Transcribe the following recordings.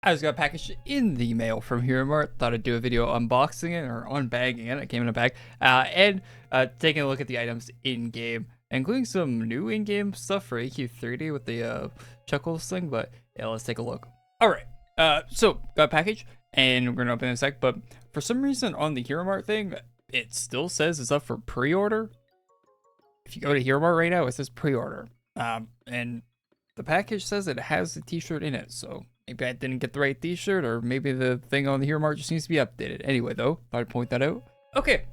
I just got a package in the mail from Heromart. Thought I'd do a video unboxing it or unbagging it. It came in a bag. And taking a look at the items in game, including some new in-game stuff for AQ30 with the Chuckles thing. But yeah, let's take a look. All right. So got a package, and we're gonna open it in a sec. But for some reason on the Heromart thing, it still says it's up for pre-order. If you go to Heromart right now, it says pre-order. And the package says it has a t-shirt in it, so maybe I didn't get the right t-shirt, or maybe the thing on the Heromart just needs to be updated. Anyway, though, thought I'd point that out. Okay.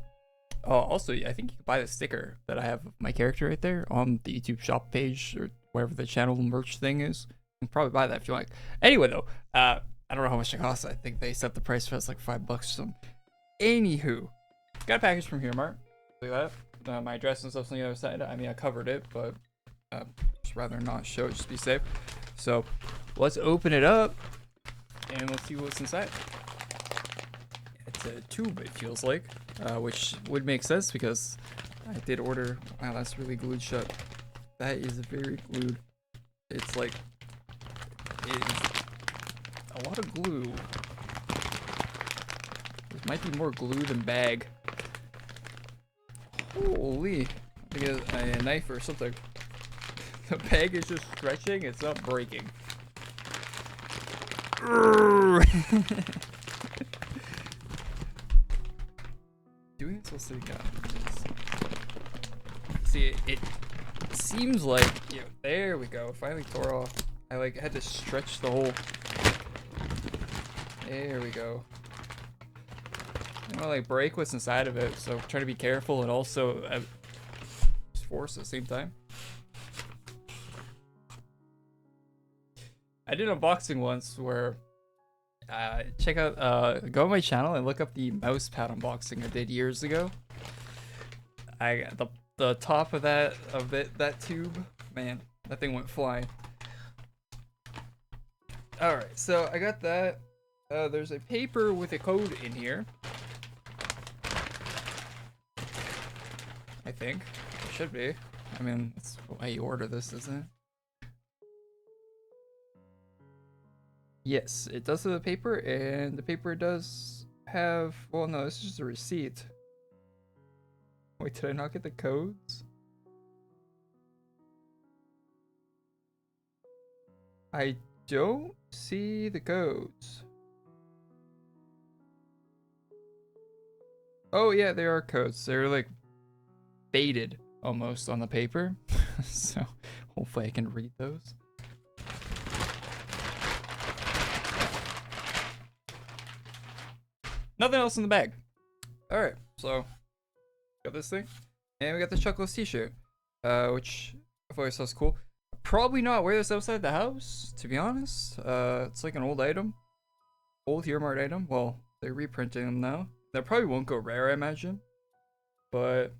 Also, I think you can buy the sticker that I have of my character right there on the YouTube shop page, or wherever the channel merch thing is. You can probably buy that if you like. Anyway, though, I don't know how much it costs. I think they set the price for us like $5 or something. Anywho, got a package from Heromart. Look at that. My address and stuff's on the other side. I mean, I covered it, but just rather not show it, just be safe. So let's open it up and let's see what's inside. It's a tube, it feels like, which would make sense because I did order. Wow, that's really glued shut. That is very glued. It's like, it is a lot of glue. It might be more glue than bag. Holy, I think a knife or something. The bag is just stretching, it's not breaking. Doing this while sitting down. See, it seems like, there we go. Finally tore off. I like had to stretch the whole. There we go. I don't like break what's inside of it, so try to be careful and also force at the same time. I did an unboxing once where check out go on my channel and look up the mouse pad unboxing I did years ago. I got the top of that tube, man, that thing went flying. All right, so I got that. There's a paper with a code in here. I think it should be. I mean, that's why you order this, isn't it? Yes, it does have a paper, and the paper does have, well, no, this is just a receipt. Wait, did I not get the codes? I don't see the codes. Oh yeah, there are codes. They're like faded almost on the paper. So hopefully I can read those. Nothing else in the bag. Alright, so got this thing. And we got the Chuckles t-shirt. Which I've always thought was cool. Probably not wear this outside the house, to be honest. It's like an old item. Old Heromart item. Well, they're reprinting them now. That probably won't go rare, I imagine. But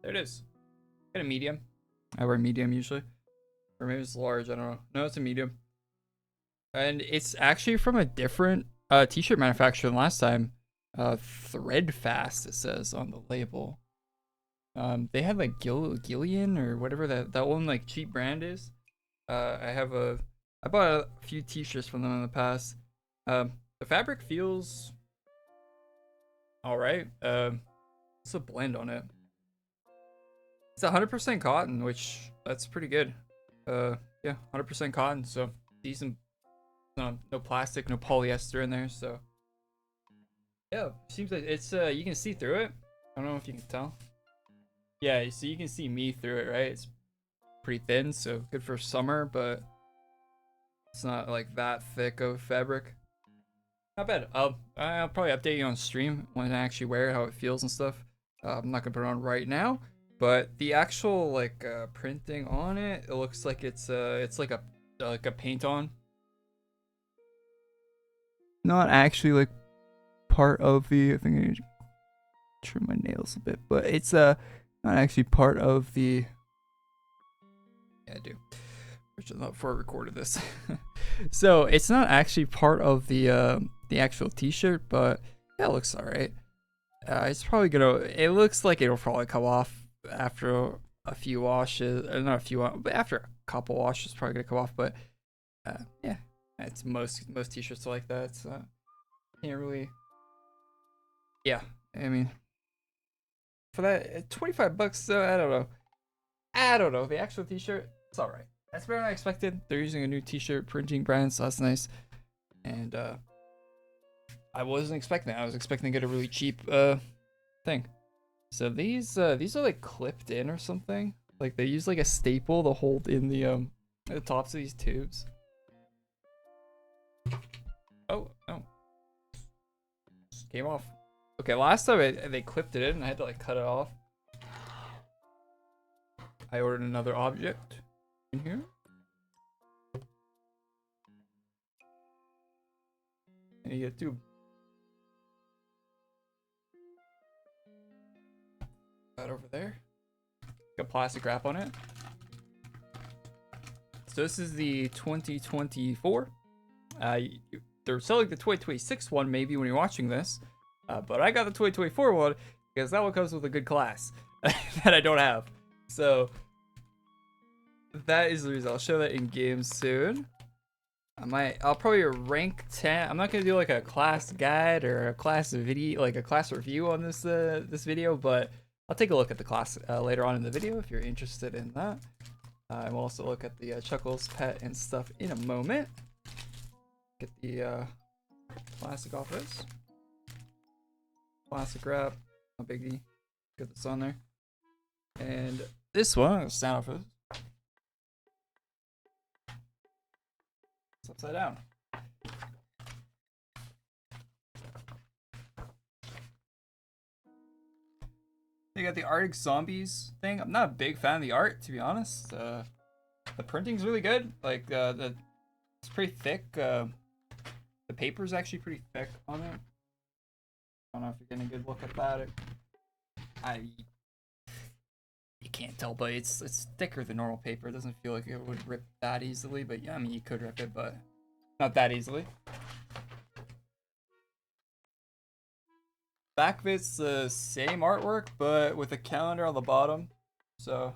there it is. Got a medium. I wear medium usually. Or maybe it's large, I don't know. No, it's a medium. And it's actually from a different t-shirt manufacturer than last time. Threadfast, it says on the label. They had like Gillian or whatever that one like cheap brand is. I bought a few t-shirts from them in the past. The fabric feels alright. It's a blend on it. It's 100% cotton, which that's pretty good. Yeah, 100% cotton, so decent. No plastic, no polyester in there, so yeah, seems like it's you can see through it. I don't know if you can tell. Yeah, so you can see me through it, right? It's pretty thin, so good for summer, but it's not like that thick of fabric. Not bad. I'll probably update you on stream when I actually wear it, how it feels and stuff. I'm not gonna put it on right now. But the actual like printing on it, it looks like it's like a paint on. Not actually like part of the. I think I need to trim my nails a bit, but it's not actually part of the. Yeah, I do. Which is not before I recorded this. So it's not actually part of the actual T-shirt, but yeah, it looks alright. It's probably gonna. It looks like it'll probably come off after a few washes, not a few, but after a couple washes, probably gonna come off. But yeah, it's most t-shirts are like that. So can't really. Yeah, I mean, for that 25 bucks, though, I don't know. I don't know. The actual t-shirt, it's all right. That's better than I expected. They're using a new t-shirt printing brand, so that's nice. And I wasn't expecting that. I was expecting to get a really cheap thing. So these are like clipped in or something. Like they use like a staple to hold in the tops of these tubes. Oh, no. Came off. Okay, last time they clipped it in and I had to like cut it off. I ordered another object in here. And you get a tube. That over there. Got plastic wrap on it. So this is the 2024. They're selling the 2026 one maybe when you're watching this. But I got the 2024 one because that one comes with a good class that I don't have. So that is the reason. I'll show that in game soon. I'll probably rank 10. I'm not gonna do like a class guide or a class video, like a class review on this this video, but I'll take a look at the class later on in the video if you're interested in that. And we'll also look at the Chuckles pet and stuff in a moment. Get the plastic off this. Plastic wrap, no biggie. Get this on there. And this one, I'm gonna stand off of this. It's upside down. You got the Arctic Zombies thing. I'm not a big fan of the art, to be honest. The printing's really good. Like it's pretty thick. The paper's actually pretty thick on it. I don't know if you're getting a good look at that. You can't tell, but it's thicker than normal paper. It doesn't feel like it would rip that easily, but yeah, I mean you could rip it, but not that easily. Back of it's the same artwork, but with a calendar on the bottom. So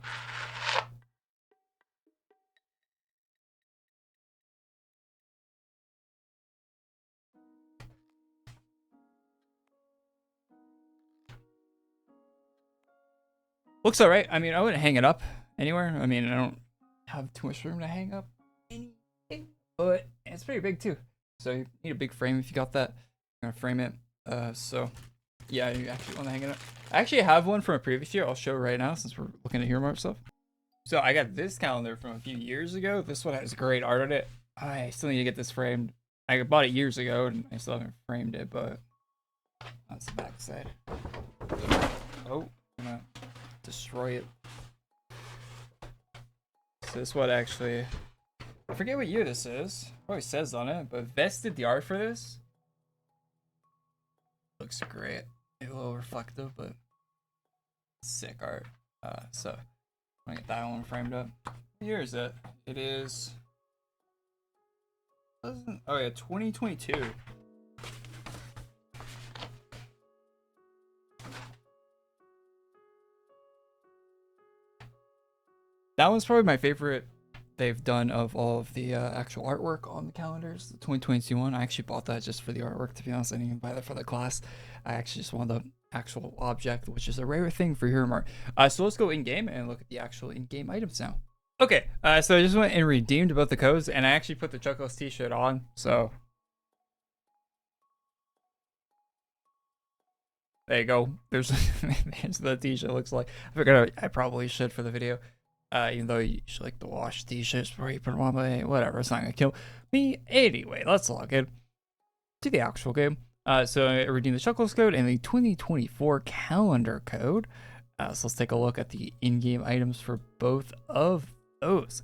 looks alright. I mean, I wouldn't hang it up anywhere. I mean, I don't have too much room to hang up anything, but it's pretty big too. So you need a big frame if you got that. I'm gonna frame it. So yeah, you actually want to hang it up. I actually have one from a previous year. I'll show right now since we're looking at Heromart stuff. So I got this calendar from a few years ago. This one has great art on it. I still need to get this framed. I bought it years ago and I still haven't framed it, but that's the back side. Oh, I'm gonna destroy it. So this one actually, I forget what year this is. It probably says on it, but vested the art for this. Looks great. A little reflective, but sick art. So I'm gonna get that one framed up. What year is it? It is. Oh yeah, 2022. That one's probably my favorite they've done of all of the actual artwork on the calendars. The 2022 one, I actually bought that just for the artwork, to be honest. I didn't even buy that for the class. I actually just wanted the actual object, which is a rare thing for Heromart. So let's go in-game and look at the actual in-game items now. Okay, so I just went and redeemed both the codes, and I actually put the Chuckles t-shirt on, so there you go. There's the t-shirt looks like. I figured I probably should for the video. Even though you should like the wash t-shirts before you put them on, but whatever, it's not gonna kill me. Anyway, let's log in to the actual game. So I redeemed the Chuckles code and the 2024 calendar code. So let's take a look at the in-game items for both of those.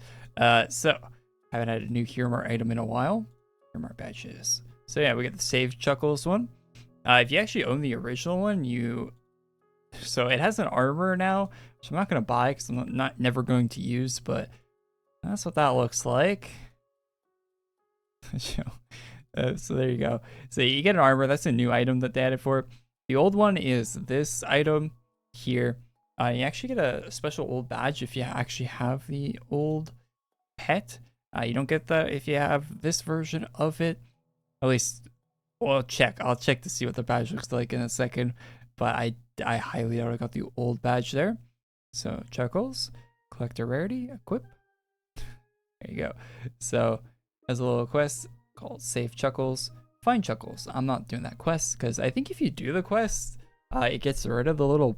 So I haven't had a new Heromart item in a while. Heromart badges. So yeah, we get the Save Chuckles one. If you actually own the original one, so it has an armor now, which I'm not going to buy because I'm never going to use, but that's what that looks like. So there you go. So you get an armor. That's a new item that they added for it. The old one is this item here. You actually get a special old badge if you actually have the old pet. You don't get that if you have this version of it. At least, well, I'll check to see what the badge looks like in a second. But I highly doubt I got the old badge there. So Chuckles, collector rarity, equip. There you go. So as a little quest called Save Chuckles, Find Chuckles. I'm not doing that quest because I think if you do the quest, it gets rid of the little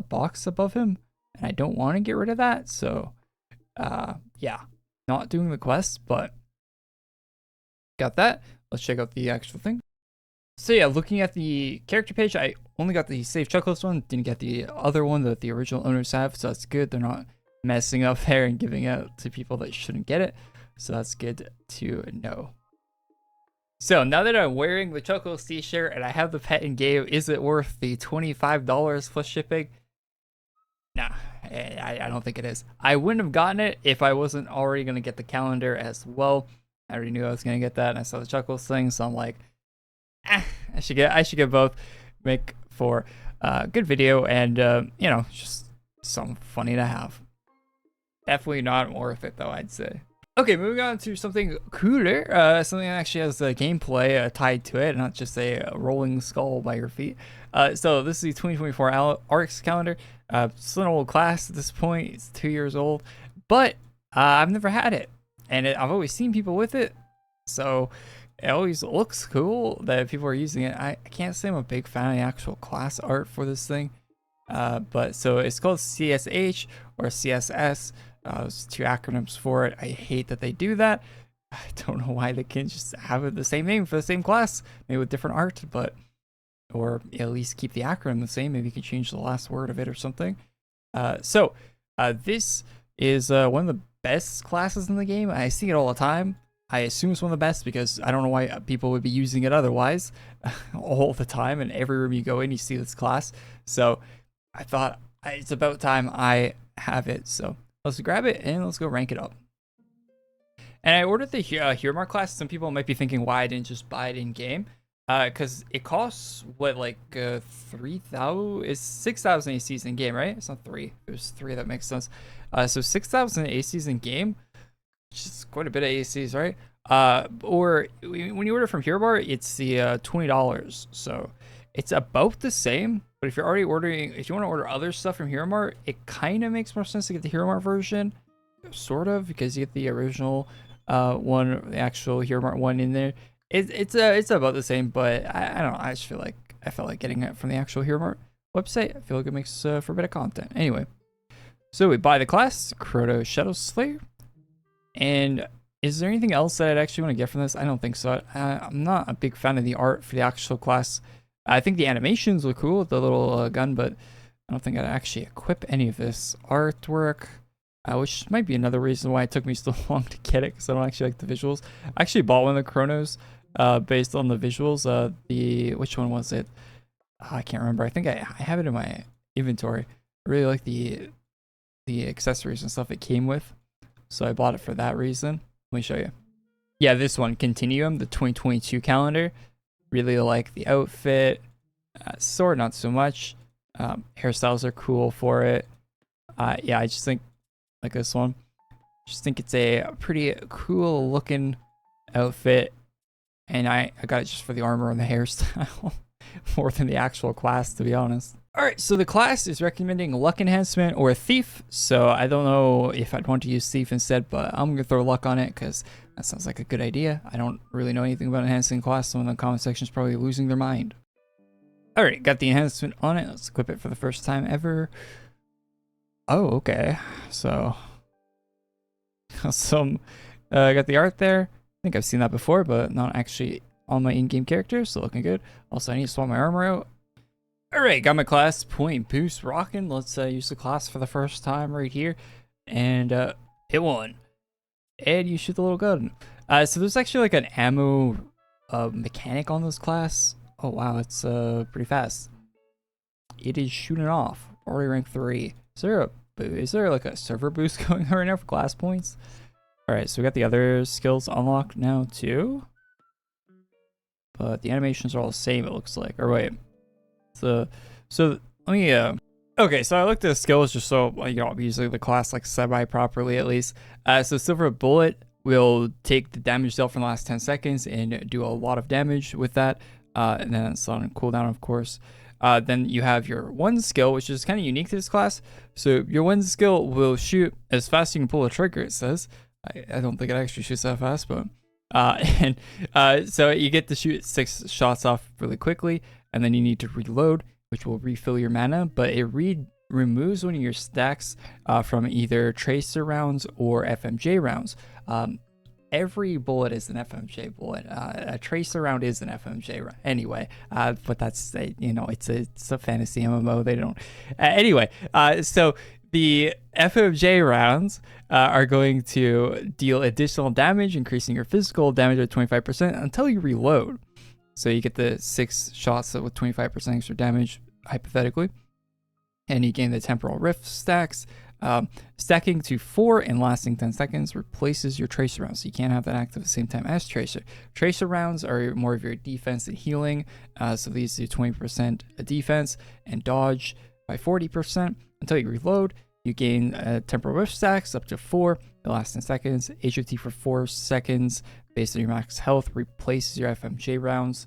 box above him, and I don't want to get rid of that. So yeah, not doing the quest, but got that. Let's check out the actual thing. So yeah, looking at the character page, I only got the Save Chuckles one, didn't get the other one that the original owners have, so that's good. They're not messing up there and giving out to people that shouldn't get it, so that's good to know. So now that I'm wearing the Chuckles t-shirt and I have the pet in game, is it worth the $25 plus shipping? Nah, I don't think it is. I wouldn't have gotten it if I wasn't already going to get the calendar as well. I already knew I was going to get that, and I saw the Chuckles thing, so I'm like, I should get both. Make for a good video, and you know, just something funny to have. Definitely not worth it though, I'd say. Okay, moving on to something cooler, something that actually has gameplay tied to it, not just a rolling skull by your feet. So this is the 2024 ARCS calendar. It's an old class at this point. It's 2 years old, but I've never had it, and I've always seen people with it, so it always looks cool that people are using it. I can't say I'm a big fan of the actual class art for this thing, but so it's called CSH or CSS. There's two acronyms for it. I hate that they do that. I don't know why they can't just have it the same name for the same class, maybe with different art, but or at least keep the acronym the same. Maybe you can change the last word of it or something. This is one of the best classes in the game. I see it all the time. I assume it's one of the best because I don't know why people would be using it otherwise all the time. And every room you go in, you see this class. So I thought it's about time I have it. So let's grab it and let's go rank it up. And I ordered the Heromart class. Some people might be thinking why I didn't just buy it in game. Because it costs what, like 3,000? It's 6,000 ACs in game, right? It's not 3. It was 3. That makes sense. So 6,000 ACs in game, which is quite a bit of ACs, right? Or when you order from Heromart, it's the $20. So it's about the same. But if you're already ordering, if you want to order other stuff from Heromart, it kind of makes more sense to get the Heromart version, sort of, because you get the original one, the actual Heromart one in there. It's about the same, but I don't know. I just feel like I felt like getting it from the actual Heromart website. I feel like it makes for a bit of content. Anyway, so we buy the class Chrono ShadowSlayer. And is there anything else that I'd actually want to get from this? I don't think so. I'm not a big fan of the art for the actual class. I think the animations look cool with the little gun, but I don't think I'd actually equip any of this artwork. Which might be another reason why it took me so long to get it, because I don't actually like the visuals. I actually bought one of the Chronos based on the visuals. Which one was it? I can't remember. I think I have it in my inventory. I really like the accessories and stuff it came with, so I bought it for that reason. Let me show you. Yeah, this one, Continuum, the 2022 calendar. Really like the outfit. Sword, not so much. Hairstyles are cool for it. Yeah, I just think like this one. Just think it's a pretty cool looking outfit, and I got it just for the armor and the hairstyle more than the actual class, to be honest. Alright, so the class is recommending Luck Enhancement or Thief, so I don't know if I'd want to use Thief instead, but I'm going to throw Luck on it because that sounds like a good idea. I don't really know anything about enhancing class, so in the comment section is probably losing their mind. Alright, got the enhancement on it. Let's equip it for the first time ever. Oh, okay. So, I got the art there. I think I've seen that before, but not actually on my in-game character, so looking good. Also, I need to swap my armor out. Alright, got my class, point boost rocking. Let's use the class for the first time right here. And hit one. And you shoot the little gun. So there's actually like an ammo mechanic on this class. Oh wow, it's pretty fast. It is shooting off. Already rank 3. Is there like a server boost going on right now for class points? Alright, so we got the other skills unlocked now too. But the animations are all the same, it looks like. Or wait. So let me Okay, so I looked at the skills just so, you know, I'm using the class like semi-properly at least. So Silver Bullet will take the damage dealt from the last 10 seconds and do a lot of damage with that. And then it's on cooldown, of course. Then you have your one skill, which is kind of unique to this class. So your one skill will shoot as fast as you can pull a trigger, it says. I don't think it actually shoots that fast, but... so you get to shoot 6 shots off really quickly, and then you need to reload, which will refill your mana, but it removes one of your stacks from either tracer rounds or FMJ rounds. Every bullet is an FMJ bullet. A tracer round is an FMJ round anyway, but that's, you know, it's a fantasy MMO. They don't anyway. So the FMJ rounds are going to deal additional damage, increasing your physical damage by 25% until you reload. So you get the 6 shots with 25% extra damage, hypothetically. And you gain the temporal rift stacks. Stacking to 4 and lasting 10 seconds replaces your tracer rounds. So you can't have that active at the same time as tracer. Tracer rounds are more of your defense and healing. So these do 20% defense and dodge by 40%. Until you reload, you gain temporal rift stacks up to 4. They last 10 seconds. HOT for 4 seconds based on your max health replaces your FMJ rounds.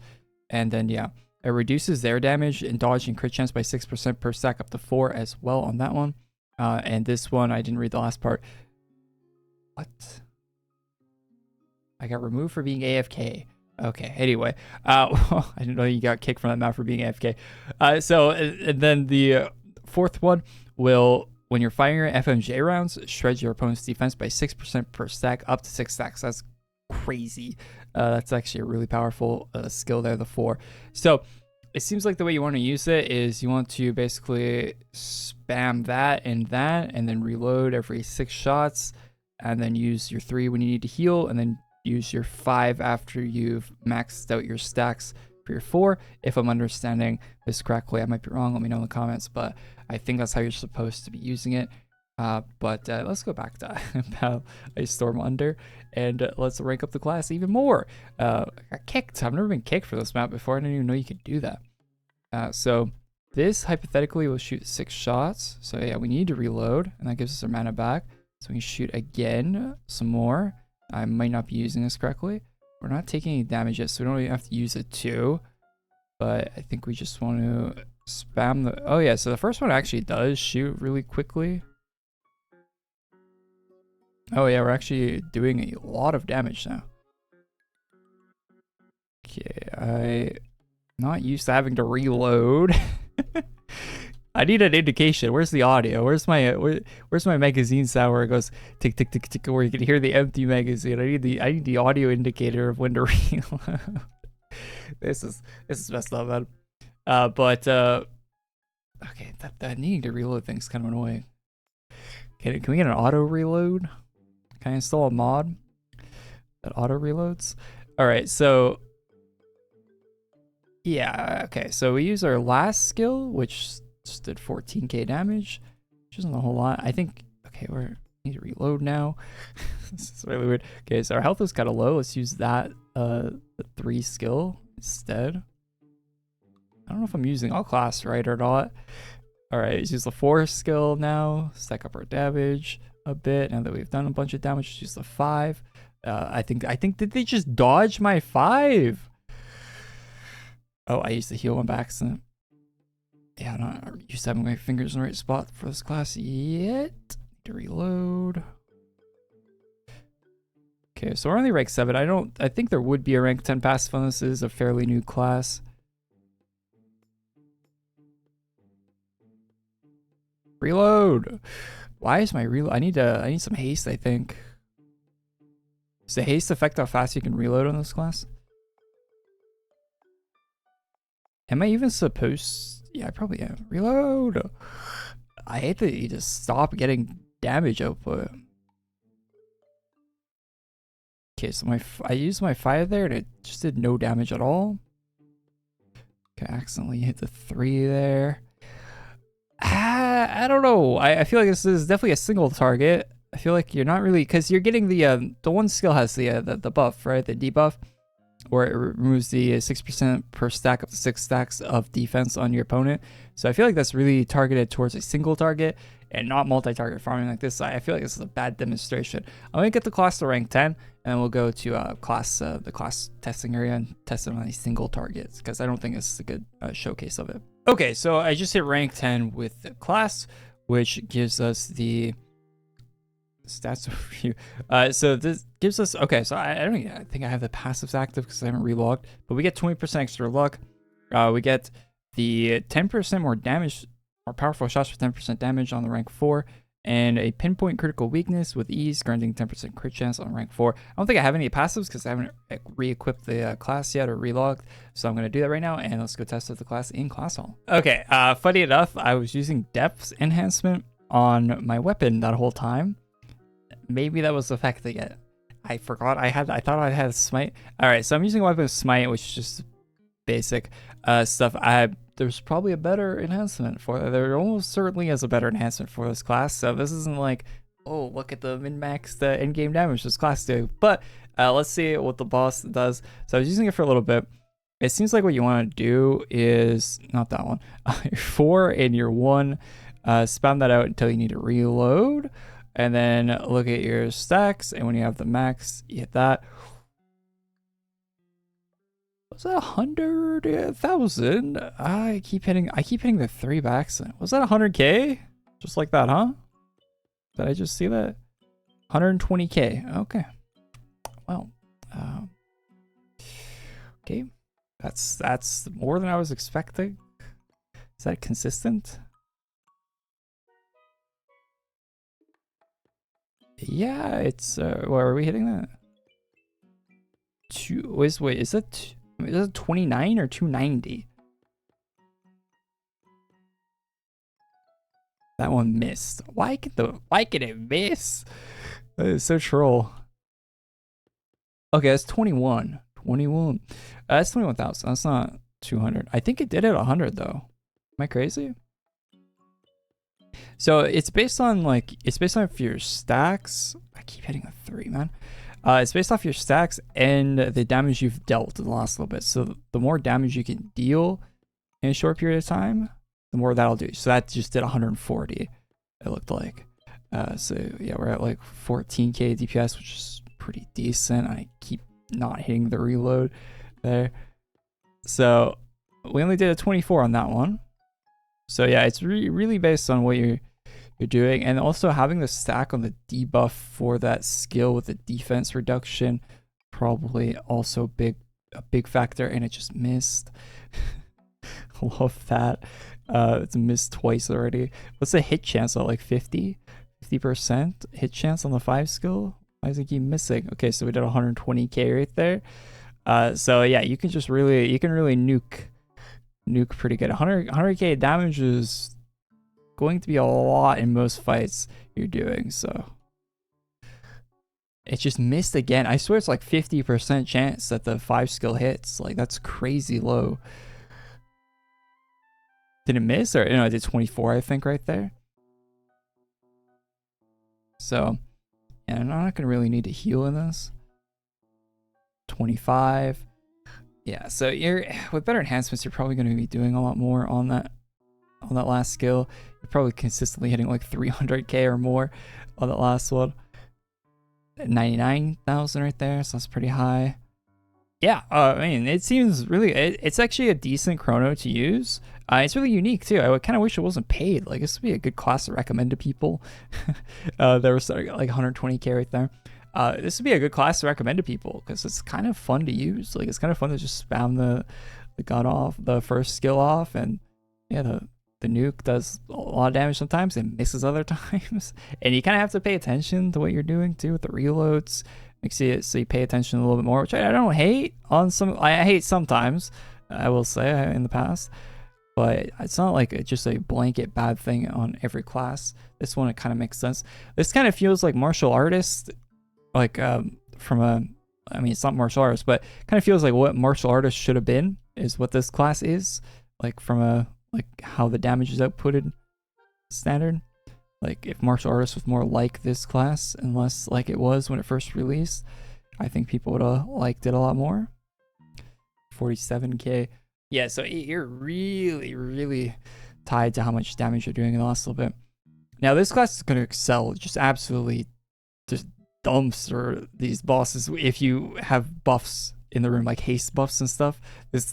And then, yeah, it reduces their damage and dodge and crit chance by 6% per stack up to 4 as well on that one. And this one, I didn't read the last part. What? I got removed for being AFK. Okay, anyway. I didn't know you got kicked from that map for being AFK. So, and then the fourth one will, when you're firing your FMJ rounds, shreds your opponent's defense by 6% per stack, up to 6 stacks. That's crazy. That's actually a really powerful skill there, the 4. So, it seems like the way you want to use it is you want to basically spam that, and then reload every 6 shots, and then use your 3 when you need to heal, and then use your 5 after you've maxed out your stacks for your 4. If I'm understanding this correctly, I might be wrong, let me know in the comments, but I think that's how you're supposed to be using it. But let's go back to how I storm under, and let's rank up the class even more. I got kicked. I've never been kicked for this map before. I didn't even know you could do that. So this hypothetically will shoot 6 shots. So yeah, we need to reload, and that gives us our mana back. So we can shoot again, some more. I might not be using this correctly. We're not taking any damage yet, so we don't even have to use it too. But I think we just want to spam the... Oh yeah, so the first one actually does shoot really quickly. Oh yeah, we're actually doing a lot of damage now. Okay, I'm not used to having to reload. I need an indication. Where's the audio? Where's my magazine sound where it goes tick tick tick tick, where you can hear the empty magazine? I need the audio indicator of when to reload. This is messed up, man. Okay, that needing to reload thing's kind of annoying. Can we get an auto reload? Can I install a mod that auto reloads? All right, so yeah, okay, so we use our last skill, which just did 14k damage, which isn't a whole lot. I think, okay, we need to reload now. This is really weird. Okay, so our health is kind of low. Let's use that, the 3 skill instead. I don't know if I'm using all class right or not. All right, let's use the 4 skill now, stack up our damage a bit. Now that we've done a bunch of damage, let's use the 5. I think did they just dodge my 5? Oh, I used the heal one by accident. Yeah, I'm not used to having my fingers in the right spot for this class yet. Need to reload. Okay, so we're only rank 7. I think there would be a rank 10 passive on this. This is a fairly new class. Reload. Why is my reload? I need some haste, I think. Does the haste affect how fast you can reload on this class? Am I even supposed? Yeah, I probably am. Reload. I hate that you just stop getting damage output. Okay, so I used my 5 there and it just did no damage at all. Okay, I accidentally hit the 3 there. I don't know. I feel like this is definitely a single target. I feel like you're not really, because you're getting the one skill has the buff, right? The debuff, where it removes the 6% per stack up to 6 stacks of defense on your opponent. So I feel like that's really targeted towards a single target and not multi-target farming like this. I feel like this is a bad demonstration. I'm gonna get the class to rank 10, and then we'll go to the class testing area and test it on these single targets, because I don't think this is a good showcase of it. Okay, so I just hit rank 10 with the class, which gives us the stats overview. So this gives us, okay, so I think I have the passives active because I haven't relogged, but we get 20% extra luck. We get the 10% more damage, more powerful shots for 10% damage on the rank 4, and a pinpoint critical weakness with ease, granting 10% crit chance on rank 4. I don't think I have any passives because I haven't re-equipped the class yet or relogged, so I'm going to do that right now, and let's go test out the class in class hall. Okay, funny enough, I was using depth enhancement on my weapon that whole time. Maybe that was affecting it. I forgot I thought I had smite. All right, so I'm using a weapon with smite, which is just basic stuff. There's probably a better enhancement for it. There almost certainly is a better enhancement for this class. So this isn't like, oh, look at the min-max in-game damage this class do. But let's see what the boss does. So I was using it for a little bit. It seems like what you want to do is not that one. Your 4 and your 1. Spam that out until you need to reload. And then look at your stacks, and when you have the max, you hit that. Was that 100,000? I keep hitting the 3 by accident. Was that 100K? Just like that, huh? Did I just see that? 120K. Okay. Well, okay. That's more than I was expecting. Is that consistent? Yeah, it's where are we hitting that? Wait, is that 29 or 290? That one missed. Why can it miss? That is so troll. Okay, that's 21. 21. That's 21,000. That's not 200. I think it did it 100 though. Am I crazy? So it's based on if your stacks. I keep hitting a 3, man. It's based off your stacks and the damage you've dealt in the last little bit. So the more damage you can deal in a short period of time, the more that'll do. So that just did 140. It looked like. So yeah, we're at like 14K DPS, which is pretty decent. I keep not hitting the reload there. So we only did a 24 on that one. So yeah, it's really based on what you're doing, and also having the stack on the debuff for that skill with the defense reduction probably also a big factor, and it just missed. Love that. It's missed twice already. What's the hit chance at like 50% hit chance on the 5 skill? Why does it keep missing? Okay, so we did 120K right there. So yeah, you can really nuke pretty good. 100K damage is going to be a lot in most fights you're doing, so it just missed again. I swear it's like 50% chance that the 5 skill hits. Like, that's crazy low. Did it miss? Or no, I did 24, I think, right there. So yeah, I'm not gonna really need to heal in this. 25. Yeah, so with better enhancements, you're probably going to be doing a lot more on that last skill. You're probably consistently hitting like 300K or more on that last one. 99,000 right there, so that's pretty high. Yeah, I mean, it seems really, it's actually a decent chrono to use. It's really unique too. I kind of wish it wasn't paid. Like, this would be a good class to recommend to people. There was like 120K right there. This would be a good class to recommend to people because it's kind of fun to use. Like, it's kind of fun to just spam the gun off, the first skill off, and yeah, the nuke does a lot of damage sometimes and misses other times. And you kind of have to pay attention to what you're doing too with the reloads. So you pay attention a little bit more, which I don't hate on some. I hate sometimes, I will say, in the past. But it's not like just a blanket bad thing on every class. This one, it kind of makes sense. This kind of feels like martial artist. Like I mean, it's not martial arts, but kind of feels like what martial artists should have been is what this class is. Like like how the damage is outputted standard. Like if martial artists was more like this class and less like it was when it first released, I think people would have liked it a lot more. 47K. Yeah, so you're really tied to how much damage you're doing in the last little bit. Now this class is going to excel, just absolutely just dumpster these bosses if you have buffs in the room, like haste buffs and stuff. This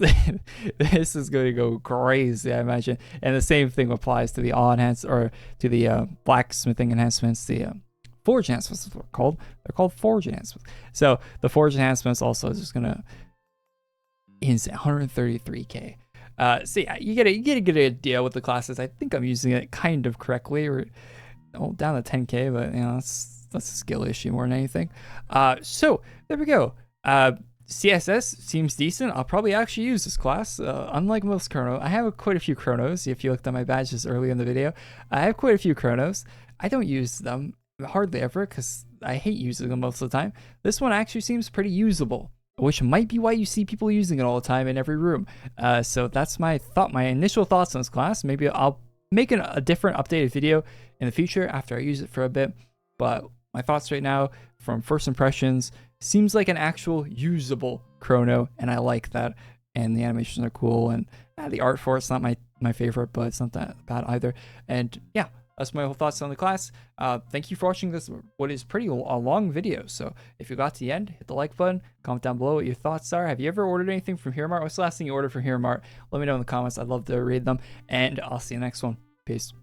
this is going to go crazy, I imagine. And the same thing applies to the awe enhance, or to the blacksmithing enhancements, the forge enhancements. They're called forge enhancements. So the forge enhancements also is just gonna insane 133k. So yeah, you get a good idea with the classes. I think I'm using it kind of correctly, or down to 10k, but you know that's a skill issue more than anything. So there we go. CSS seems decent. I'll probably actually use this class. Unlike most Chrono, I have quite a few Chronos. If you looked at my badges early in the video, I have quite a few Chronos. I don't use them hardly ever because I hate using them most of the time. This one actually seems pretty usable, which might be why you see people using it all the time in every room. So that's my initial thoughts on this class. Maybe I'll make a different updated video in the future after I use it for a bit. But my thoughts right now, from first impressions, seems like an actual usable Chrono, and I like that. And the animations are cool, and the art for it's not my favorite, but it's not that bad either. And yeah, that's my whole thoughts on the class. Thank you for watching this, what is pretty a long video. So if you got to the end, hit the like button, comment down below what your thoughts are. Have you ever ordered anything from Heromart? What's the last thing you ordered from Heromart? Let me know in the comments. I'd love to read them, and I'll see you next one. Peace.